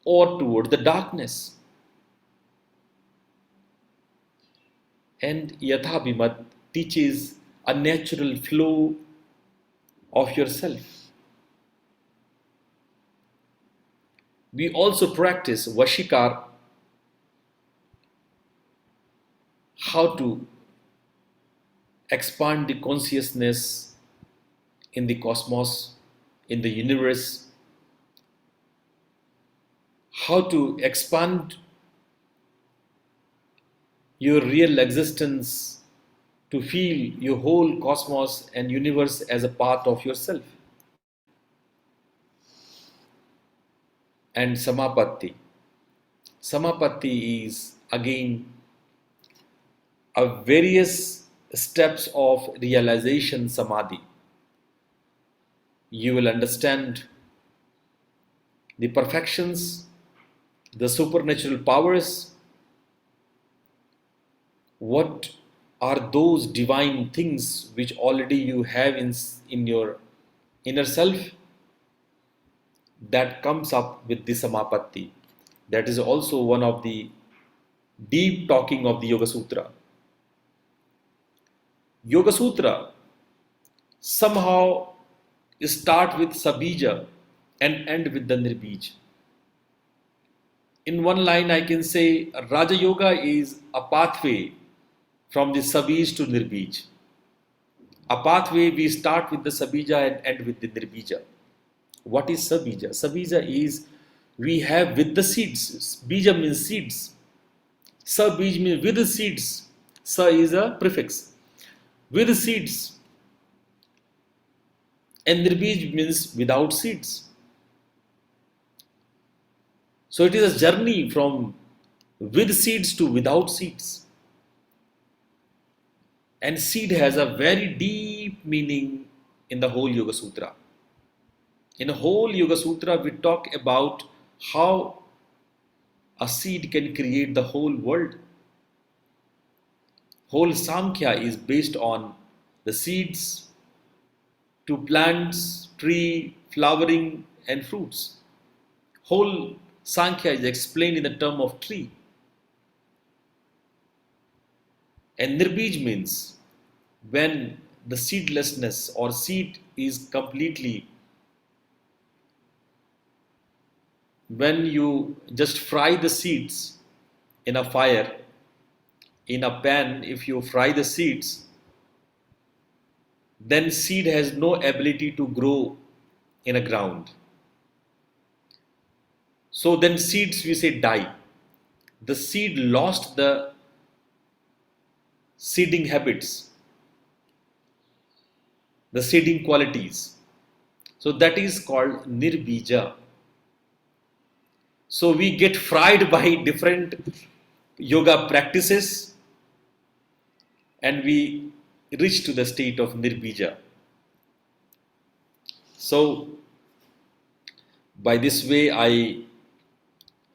or towards the darkness. And Yathabhimat teaches a natural flow of yourself. We also practice Vashikar, how to expand the consciousness in the cosmos, in the universe, how to expand your real existence to feel your whole cosmos and universe as a part of yourself. And Samapatti. Samapatti is again a various steps of realization samadhi. You will understand the perfections, the supernatural powers. What are those divine things which already you have in your inner self? That comes up with the Samapatti. That is also one of the deep talking of the Yoga Sutra. Yoga Sutra somehow start with Sabija and end with the Nirbij. In one line I can say Raja Yoga is a pathway from the Sabij to Nirbij. A pathway we start with the Sabija and end with the Nirbija. What is Sabija? Sabija is we have with the seeds. Bija means seeds. Sabij means with the seeds. Sa is a prefix. With the seeds. And Nirbij means without seeds. So it is a journey from with seeds to without seeds. And seed has a very deep meaning in the whole Yoga Sutra. In a whole Yoga Sutra, we talk about how a seed can create the whole world. Whole Samkhya is based on the seeds to plants, tree, flowering, and fruits. Whole Sankhya is explained in the term of tree. And Nirbij means when the seedlessness or seed is completely, when you just fry the seeds in a fire, in a pan, if you fry the seeds, then seed has no ability to grow in a ground. So then seeds, we say, die. The seed lost the seeding habits, the seeding qualities. So that is called nirbija. So we get fried by different yoga practices and we reach to the state of nirbija. So by this way, I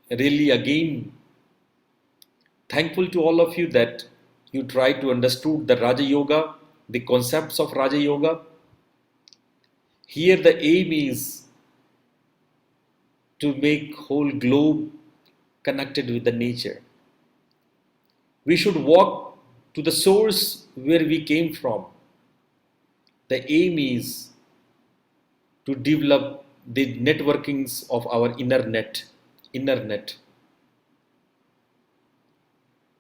really again thankful to all of you that you try to understood the Raja Yoga, the concepts of Raja Yoga. Here the aim is to make whole globe connected with the nature. We should walk to the source where we came from. The aim is to develop the networkings of our inner net.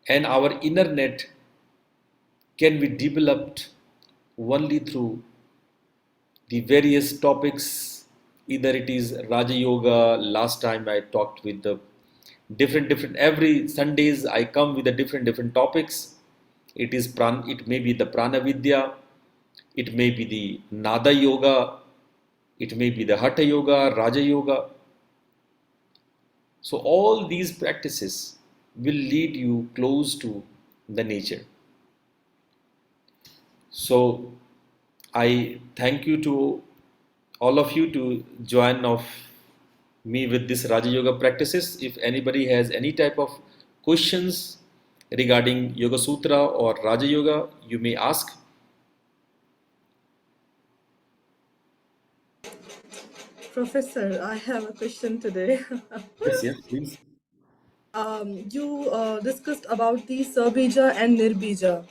And our inner net can be developed only through the various topics. Either it is Raja Yoga. Last time I talked with the different every Sundays I come with the different topics. It may be the Prana Vidya, it may be the Nada Yoga, it may be the Hatha Yoga, Raja Yoga. So all these practices will lead you close to the nature. So I thank you to all of you to join of me with this Raja Yoga practices. If anybody has any type of questions regarding Yoga Sutra or Raja Yoga, you may ask. Professor, I have a question today. Yes, yes, please. You discussed about the Sabija and Nirbija.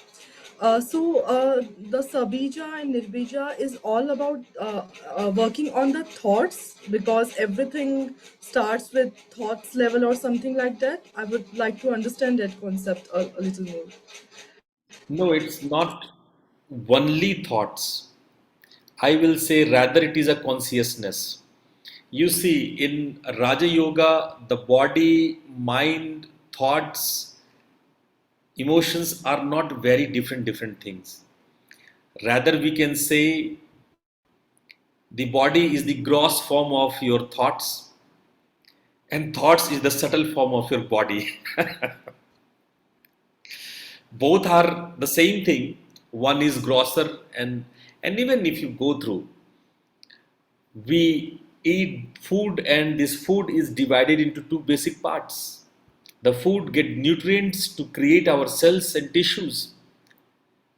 The Sabija and Nirbija is all about working on the thoughts because everything starts with thoughts level or something like that. I would like to understand that concept a little more. No, it's not only thoughts. I will say rather it is a consciousness. You see, in Raja Yoga, the body, mind, thoughts, emotions are not very different things. Rather, we can say the body is the gross form of your thoughts, and thoughts is the subtle form of your body. Both are the same thing. One is grosser, and even if you go through, we eat food, and this food is divided into two basic parts. The food get nutrients to create our cells and tissues.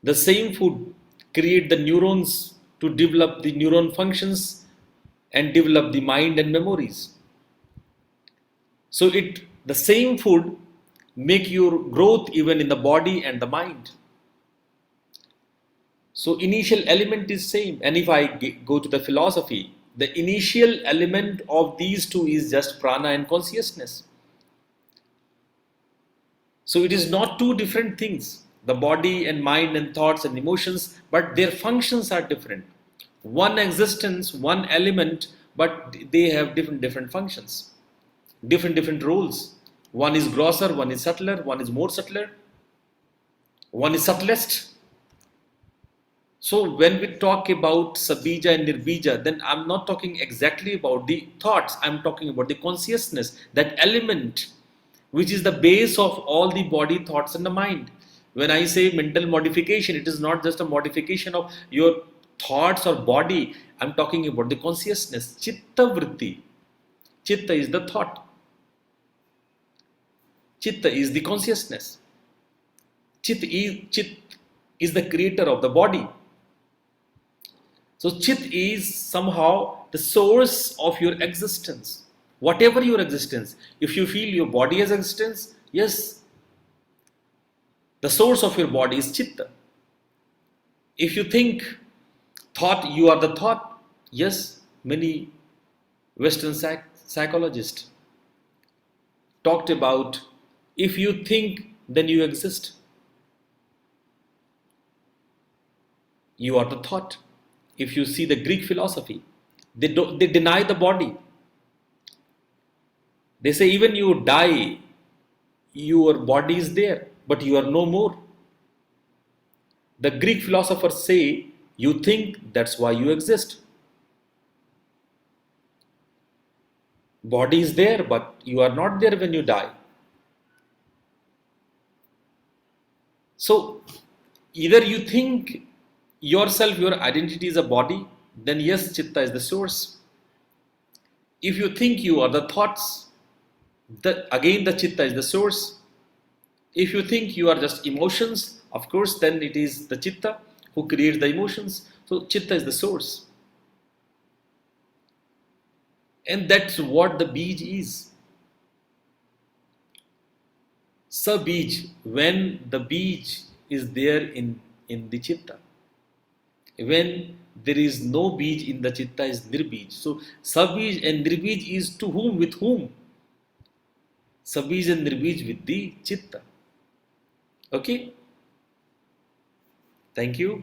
The same food create the neurons to develop the neuron functions and develop the mind and memories. So it the same food make your growth even in the body and the mind. So initial element is same. And if I go to the philosophy, the initial element of these two is just prana and consciousness. So it is not two different things, the body and mind and thoughts and emotions, but their functions are different. One existence, one element, but they have different functions, different roles. One is grosser, one is subtler, one is more subtler, one is subtlest. So when we talk about Sabija and Nirbija, then I'm not talking exactly about the thoughts, I'm talking about the consciousness, that element which is the base of all the body, thoughts and the mind. When I say mental modification, it is not just a modification of your thoughts or body. I'm talking about the consciousness. Chitta vritti. Chitta is the thought. Chitta is the consciousness. Chit is the creator of the body. So Chit is somehow the source of your existence. Whatever your existence, if you feel your body has existence, yes, the source of your body is Chitta. If you think thought, you are the thought, yes, many Western psychologists talked about if you think, then you exist. You are the thought. If you see the Greek philosophy, they deny the body. They say even you die, your body is there, but you are no more. The Greek philosophers say you think, that's why you exist. Body is there, but you are not there when you die. So either you think yourself, your identity is a body, then yes, Chitta is the source. If you think you are the thoughts, again the Chitta is the source. If you think you are just emotions, of course, then it is the Chitta who creates the emotions. So Chitta is the source. And that's what the beej is. Sabij, when the beej is there in the Chitta. When there is no beej in the Chitta is nirbij. So sabij and nirbij is to whom, with whom? Sabij and nirbij with the Chitta. Okay? Thank you.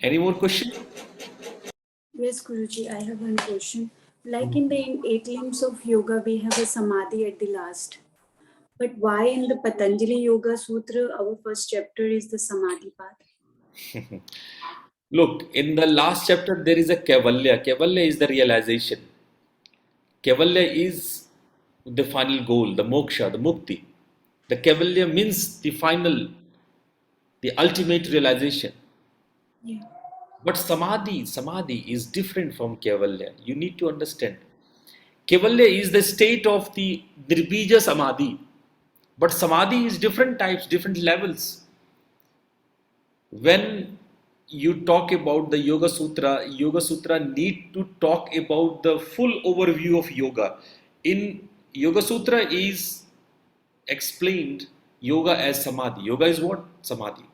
Any more question? Yes, Guruji, I have one question. Like in the eight limbs of yoga, we have a samadhi at the last. But why in the Patanjali Yoga Sutra, our first chapter is the samadhi path? Look, in the last chapter, there is a Kaivalya. Kaivalya is the realization. Kaivalya is the final goal, the moksha, the mukti. The Kaivalya means the final, the ultimate realization. Yeah. But samadhi is different from Kaivalya. You need to understand. Kaivalya is the state of the nirbija samadhi. But samadhi is different types, different levels. When you talk about the Yoga Sutra need to talk about the full overview of yoga. In Yoga Sutra is explained yoga as samadhi. Yoga is what? Samadhi.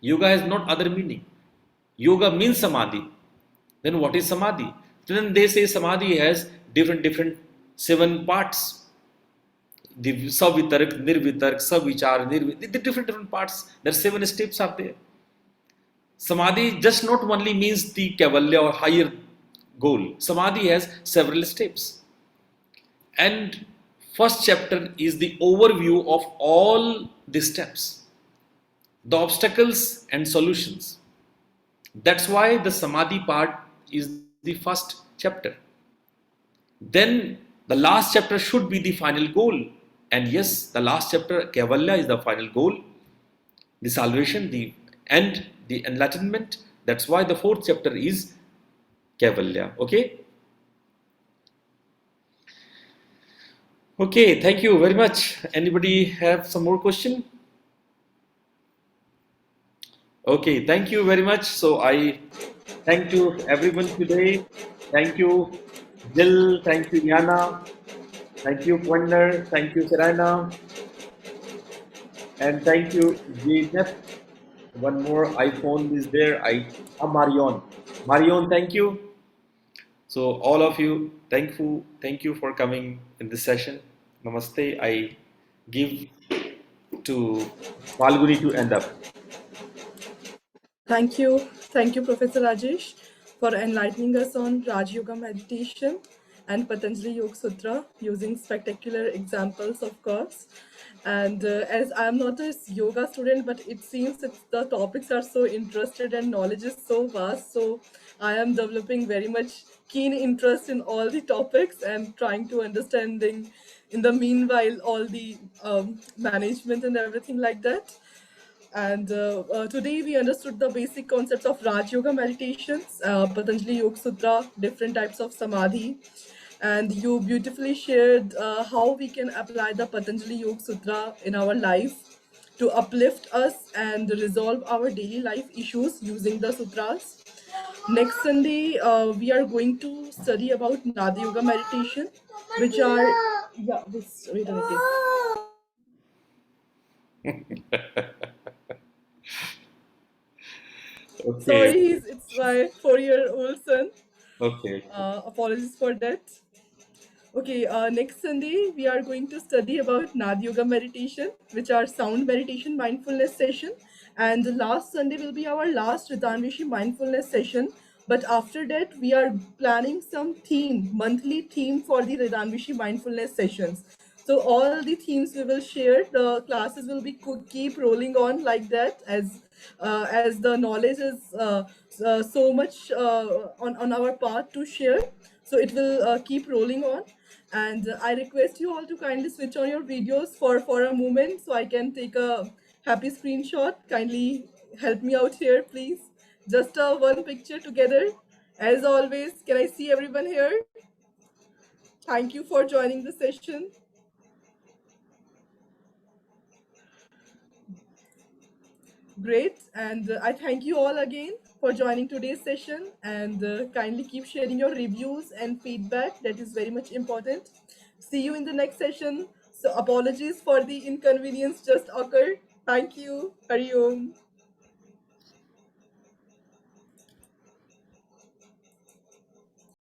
Yoga has not other meaning. Yoga means samadhi. Then what is samadhi? Then they say samadhi has different seven parts. The savitark, nirvitark, savichar, the different parts. There are seven steps are there. Samadhi just not only means the Kaivalya or higher goal. Samadhi has several steps. And first chapter is the overview of all the steps, the obstacles and solutions. That's why the Samadhi part is the first chapter. Then the last chapter should be the final goal. And yes, the last chapter, Kaivalya, is the final goal, the salvation, the end, the enlightenment. That's why the fourth chapter is Kaivalya. Okay? Okay, thank you very much. Anybody have some more question? Okay, thank you very much. So I thank you everyone today. Thank you, Jill. Thank you, Yana. Thank you, Pointer. Thank you, Serena. And thank you, Janet. One more iPhone is there. Marion. Marion, thank you. So all of you, thank you for coming in this session. Namaste. I give to Falguni to end up. Thank you, Professor Rajesh, for enlightening us on Raj Yoga meditation and Patanjali Yoga Sutra using spectacular examples, of course. And as I'm not a yoga student, but it seems that the topics are so interested and knowledge is so vast. So I am developing very much keen interest in all the topics and trying to understanding in the meanwhile all the management and everything like that. And today we understood the basic concepts of Raj Yoga meditations, Patanjali Yoga Sutra, different types of Samadhi. And you beautifully shared how we can apply the Patanjali Yoga Sutra in our life to uplift us and resolve our daily life issues using the sutras. Next Sunday, we are going to study about Nadi Yoga meditation, which are, yeah, this, wait a minute. Okay, Sorry, it's my 4-year-old son. okay. Apologies for that. Okay, next Sunday we are going to study about Nad Yoga meditation, which are sound meditation mindfulness session. And the last Sunday will be our last Ritanveshi mindfulness session. But after that, we are planning some theme, monthly theme for the Ritanveshi mindfulness sessions. So all the themes we will share. The classes will be keep rolling on like that as the knowledge is so much on our path to share. So it will keep rolling on. And I request you all to kindly switch on your videos for a moment so I can take a happy screenshot. Kindly help me out here, please. Just one picture together. As always, can I see everyone here? Thank you for joining the session. Great. And I thank you all again for joining today's session, and kindly keep sharing your reviews and feedback. That is very much important. See you in the next session. So apologies for the inconvenience just occurred. Thank you. Hari Om.